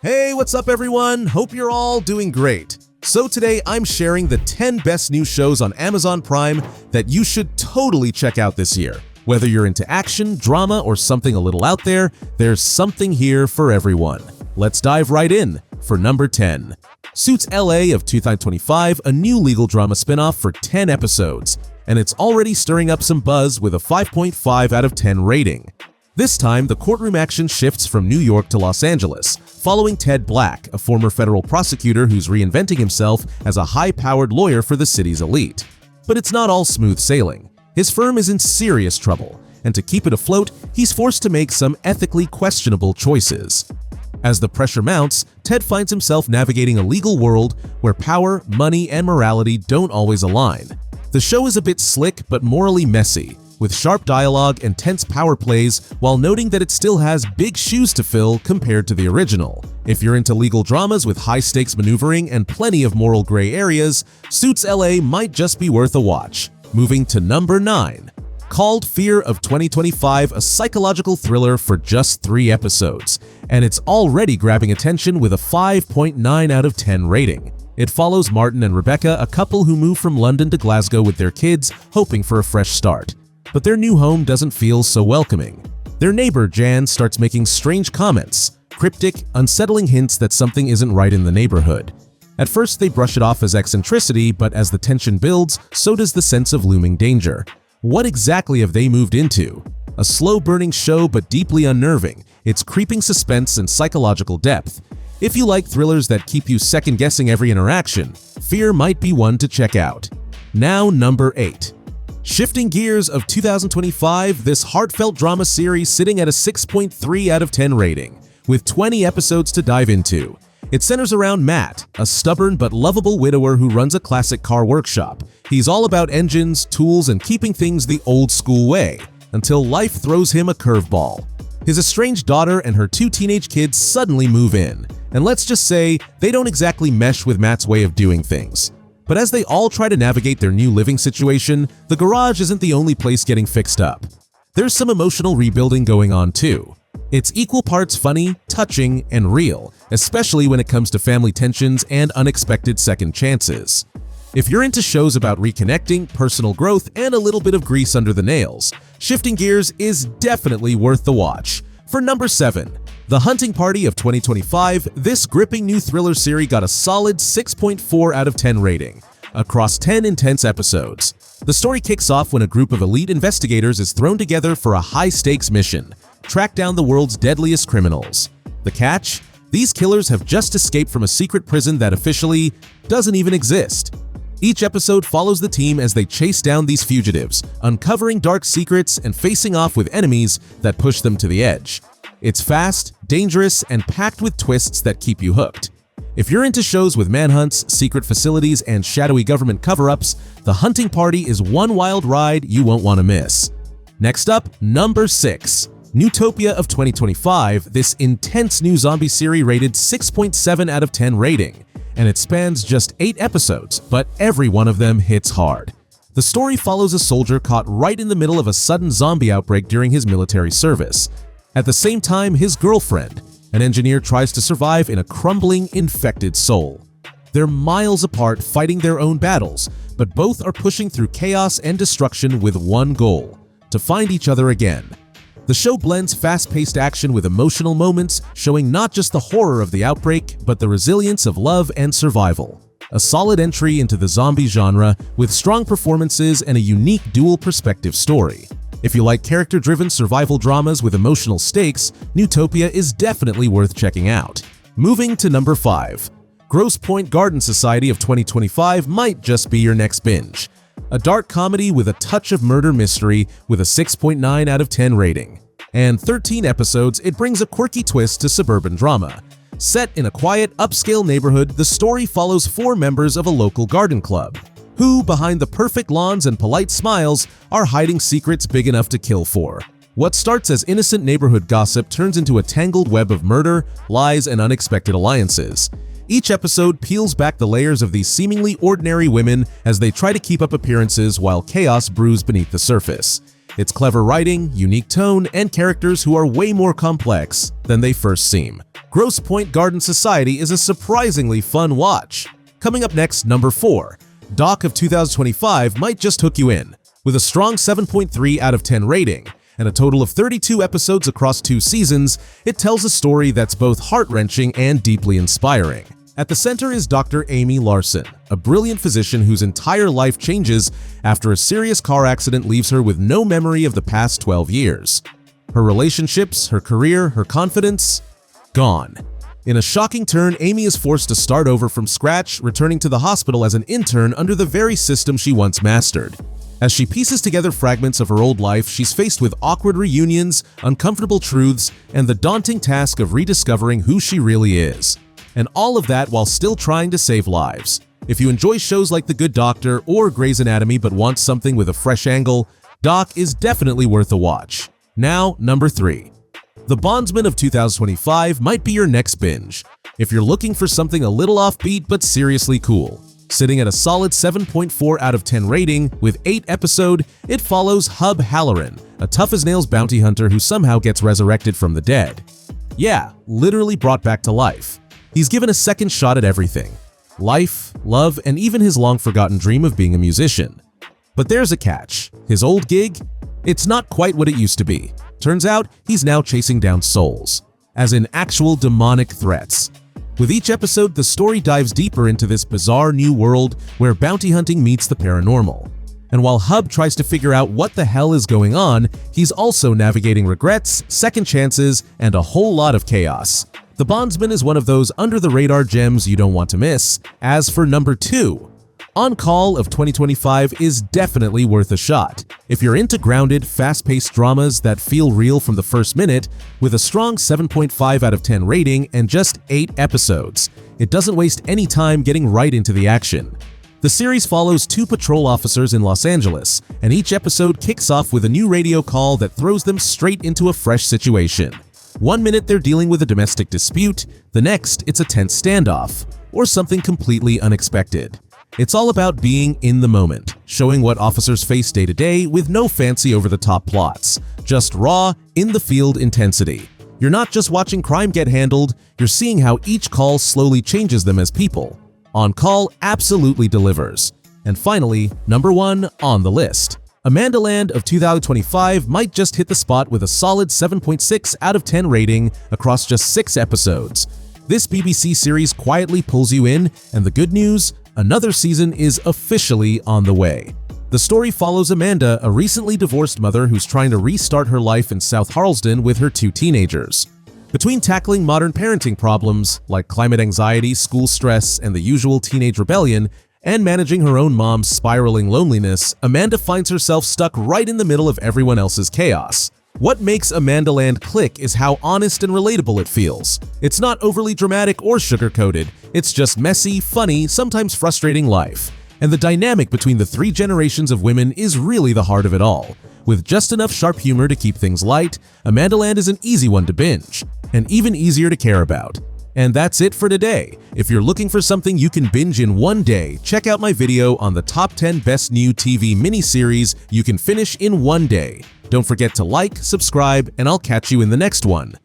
Hey, what's up everyone? Hope you're all doing great. So today I'm sharing the 10 best new shows on Amazon Prime that you should totally check out this year. Whether you're into action, drama, or something a little out there, there's something here for everyone. Let's dive right in. For number 10. Suits LA of 2025, a new legal drama spinoff for 10 episodes, and it's already stirring up some buzz with a 5.5 out of 10 rating. This time, the courtroom action shifts from New York to Los Angeles, following Ted Black, a former federal prosecutor who's reinventing himself as a high-powered lawyer for the city's elite. But it's not all smooth sailing. His firm is in serious trouble, and to keep it afloat, he's forced to make some ethically questionable choices. As the pressure mounts, Ted finds himself navigating a legal world where power, money, and morality don't always align. The show is a bit slick but morally messy, with sharp dialogue and tense power plays, while noting that it still has big shoes to fill compared to the original. If you're into legal dramas with high-stakes maneuvering and plenty of moral gray areas, Suits LA might just be worth a watch. Moving to number 9. Called Fear of 2025, a psychological thriller for just 3 episodes, and it's already grabbing attention with a 5.9 out of 10 rating. It follows Martin and Rebecca, a couple who move from London to Glasgow with their kids, hoping for a fresh start. But their new home doesn't feel so welcoming. Their neighbor, Jan, starts making strange comments, cryptic, unsettling hints that something isn't right in the neighborhood. At first, they brush it off as eccentricity, but as the tension builds, so does the sense of looming danger. What exactly have they moved into? A slow-burning show but deeply unnerving, its creeping suspense and psychological depth. If you like thrillers that keep you second-guessing every interaction, Fear might be one to check out. Now, number 8. Shifting gears of 2025, this heartfelt drama series sitting at a 6.3 out of 10 rating, with 20 episodes to dive into. It centers around Matt, a stubborn but lovable widower who runs a classic car workshop. He's all about engines, tools, and keeping things the old-school way, until life throws him a curveball. His estranged daughter and her 2 teenage kids suddenly move in, and let's just say they don't exactly mesh with Matt's way of doing things. But as they all try to navigate their new living situation, the garage isn't the only place getting fixed up. There's some emotional rebuilding going on too. It's equal parts funny, touching, and real, especially when it comes to family tensions and unexpected second chances. If you're into shows about reconnecting, personal growth, and a little bit of grease under the nails, Shifting Gears is definitely worth the watch. For number 7. The Hunting Party of 2025, this gripping new thriller series got a solid 6.4 out of 10 rating, across 10 intense episodes. The story kicks off when a group of elite investigators is thrown together for a high-stakes mission: track down the world's deadliest criminals. The catch? These killers have just escaped from a secret prison that officially doesn't even exist. Each episode follows the team as they chase down these fugitives, uncovering dark secrets and facing off with enemies that push them to the edge. It's fast, dangerous, and packed with twists that keep you hooked. If you're into shows with manhunts, secret facilities, and shadowy government cover-ups, The Hunting Party is one wild ride you won't want to miss. Next up, number 6. Newtopia of 2025, this intense new zombie series rated 6.7 out of 10 rating, and it spans just 8 episodes, but every one of them hits hard. The story follows a soldier caught right in the middle of a sudden zombie outbreak during his military service. At the same time, his girlfriend, an engineer, tries to survive in a crumbling, infected soul. They're miles apart fighting their own battles, but both are pushing through chaos and destruction with one goal: to find each other again. The show blends fast-paced action with emotional moments, showing not just the horror of the outbreak, but the resilience of love and survival. A solid entry into the zombie genre with strong performances and a unique dual-perspective story. If you like character-driven survival dramas with emotional stakes, Newtopia is definitely worth checking out. Moving to number 5. Grosse Pointe Garden Society of 2025 might just be your next binge. A dark comedy with a touch of murder mystery with a 6.9 out of 10 rating. And 13 episodes, it brings a quirky twist to suburban drama. Set in a quiet, upscale neighborhood, the story follows 4 members of a local garden club, who, behind the perfect lawns and polite smiles, are hiding secrets big enough to kill for. What starts as innocent neighborhood gossip turns into a tangled web of murder, lies, and unexpected alliances. Each episode peels back the layers of these seemingly ordinary women as they try to keep up appearances while chaos brews beneath the surface. It's clever writing, unique tone, and characters who are way more complex than they first seem. Grosse Pointe Garden Society is a surprisingly fun watch. Coming up next, number 4. Doc of 2025 might just hook you in. With a strong 7.3 out of 10 rating and a total of 32 episodes across 2 seasons, it tells a story that's both heart-wrenching and deeply inspiring. At the center is Dr. Amy Larson, a brilliant physician whose entire life changes after a serious car accident leaves her with no memory of the past 12 years. Her relationships, her career, her confidence, gone. In a shocking turn, Amy is forced to start over from scratch, returning to the hospital as an intern under the very system she once mastered. As she pieces together fragments of her old life, she's faced with awkward reunions, uncomfortable truths, and the daunting task of rediscovering who she really is. And all of that while still trying to save lives. If you enjoy shows like The Good Doctor or Grey's Anatomy but want something with a fresh angle, Doc is definitely worth a watch. Now, number 3. The Bondsman of 2025 might be your next binge, if you're looking for something a little offbeat but seriously cool. Sitting at a solid 7.4 out of 10 rating with 8 episodes, it follows Hub Halloran, a tough-as-nails bounty hunter who somehow gets resurrected from the dead. Yeah, literally brought back to life. He's given a second shot at everything: life, love, and even his long-forgotten dream of being a musician. But there's a catch. His old gig? It's not quite what it used to be. Turns out, he's now chasing down souls, as in actual demonic threats. With each episode, the story dives deeper into this bizarre new world where bounty hunting meets the paranormal. And while Hub tries to figure out what the hell is going on, he's also navigating regrets, second chances, and a whole lot of chaos. The Bondsman is one of those under-the-radar gems you don't want to miss. As for number 2, On Call of 2025 is definitely worth a shot. If you're into grounded, fast-paced dramas that feel real from the first minute, with a strong 7.5 out of 10 rating and just 8 episodes, it doesn't waste any time getting right into the action. The series follows 2 patrol officers in Los Angeles, and each episode kicks off with a new radio call that throws them straight into a fresh situation. One minute they're dealing with a domestic dispute, the next it's a tense standoff, or something completely unexpected. It's all about being in the moment, showing what officers face day to day with no fancy over-the-top plots, just raw, in-the-field intensity. You're not just watching crime get handled, you're seeing how each call slowly changes them as people. On Call absolutely delivers. And finally, number 1 on the list. Amandaland of 2025 might just hit the spot with a solid 7.6 out of 10 rating across just 6 episodes. This BBC series quietly pulls you in, and the good news? Another season is officially on the way. The story follows Amanda, a recently divorced mother who's trying to restart her life in South Harlesden with her 2 teenagers. Between tackling modern parenting problems like climate anxiety, school stress, and the usual teenage rebellion, and managing her own mom's spiraling loneliness, Amanda finds herself stuck right in the middle of everyone else's chaos. What makes Amandaland click is how honest and relatable it feels. It's not overly dramatic or sugar-coated, it's just messy, funny, sometimes frustrating life. And the dynamic between the 3 generations of women is really the heart of it all. With just enough sharp humor to keep things light, Amandaland is an easy one to binge, and even easier to care about. And that's it for today. If you're looking for something you can binge in one day, check out my video on the top 10 best new TV miniseries you can finish in one day. Don't forget to like, subscribe, and I'll catch you in the next one.